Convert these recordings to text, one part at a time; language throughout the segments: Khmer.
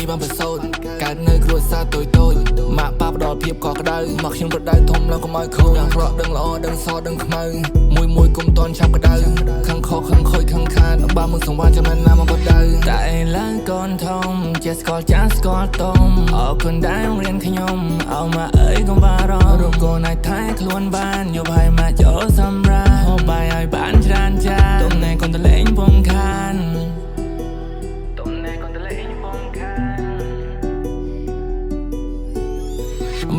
បានប្រសូតកើតនៅគ្រួសារតូចម៉ាក់ប៉ាផ្ដល់ភាពកក់ក្ដៅមកខ្ញុំប្រដៅធំឡើងកុំឲ្យខូចដឹងប្រក់ដឹងល្អដឹងសដឹងខ្មៅមួយគុំតន់ឆាប់ក្ដៅខឹងខកខឹងខូចខឹងខានបើมึงសង្វារចំណែនណាមកបដៅតែឡើងកូនធំចេះស្គាល់ចាស់ស្គាល់តុំអរគុណដែលរៀនខ្ញុំអោម៉ាអើយកុំបារម្ភរកកូនឲ្យថែខ្លួនបានយប់ហើយម៉ាចូលសម្រាប់ហូបបាយឲ្យបានច្រើនចានទុំណែកូនតលេងពំខាន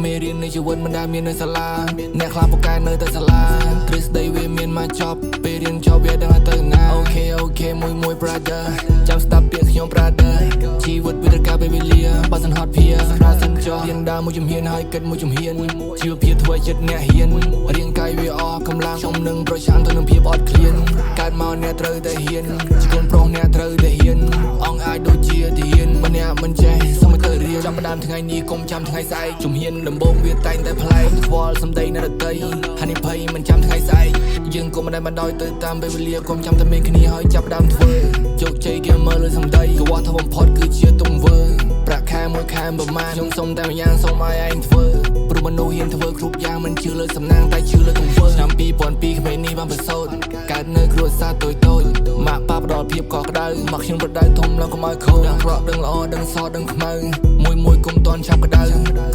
មេរៀននៃជីវិតមិនដែលមាននៅសាលាអ្នកខ្លះពូកែនៅតែសាលាទ្រឹស្ដីវាមានមកចប់ពេលរៀនចប់វាដឹងទៅណាអូខេមួយ brother ចាំស្ដាប់ពាក្យខ្ញុំ brother ជីវិតវាត្រូវការពេលវេលាបើសិនហត់ភាស្ដាប់សិនចោះរៀនដើរមួយជំហានហើយគិតមួយជំហានជីវភាពធ្វើចិត្តអ្នកហ៊ានរាងកាយវាអស់កម្លាំងខ្ញុំនឹងប្រឆាំងទៅនឹងភាពអត់ឃ្លានកើតមកអ្នកត្រូវតែហ៊ានជាកូនប្រុសអ្នកត្រូវតែហ៊ានអងអាចដូចជាទាហានម្នាក់មិនចេះសមទៅរៀនចាប់ផ្ដើមថ្ងៃនេះកុំចាំថ្ងៃស្អែកជំហានដំបូងវាតែងតែប្លែកខ្វល់សំដីនៅរតីហានិភ័យមិនចាំថ្ងៃស្អែកយើងកុំមិនដែលបណ្ដោយទៅតាមពេលវេលាកុំចាំតែមានគ្នាហើយចាប់ផ្ដើមធ្វើជោគជ័យគេមើលលើសំដីកង្វល់ថាបំផុតគឺជាទង្វើប្រាក់ខែមួយខែប្រមាណខ្ញុំសុំតែម្យ៉ាងសុំឲ្យឯងធ្វើព្រោះមនុស្សហ៊ានធ្វើគ្រប់យ៉ាងមិនជឿលើសំណាងតែជឿលើទង្វើឆ្នាំ2002ក្មេងនេះបានប្រសូតកើតនៅគ្រួសារតូចម៉ាក់ប៉ាផ្ដល់ភាពកក់ក្ដៅមកខ្ញុំប្រដៅធំឡើងកុំឲ្យខូចដឹងប្រក់ដឹងល្អដឹងសដឹងខ្មៅមួយគុំតន់ឆាប់ក្ដៅ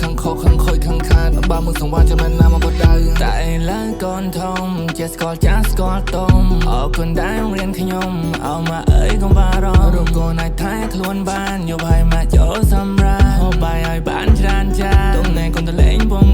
ខឹងខកខឹងខូចខឹងខានបើมึงសង្វារចំណែនណាមកបដៅតែឡើងកូនធំចេះស្គាល់ចាស់ស្គាល់តុំអរគុណដែលរៀនខ្ញុំអោម៉ាអើយកុំបារម្ភរកកូនឲ្យថែខ្លួនបានយប់ហើយម៉ាចូលសម្រាប់ហូបបាយឲ្យបានច្រើនចានទុំណែកូនតលេងពំ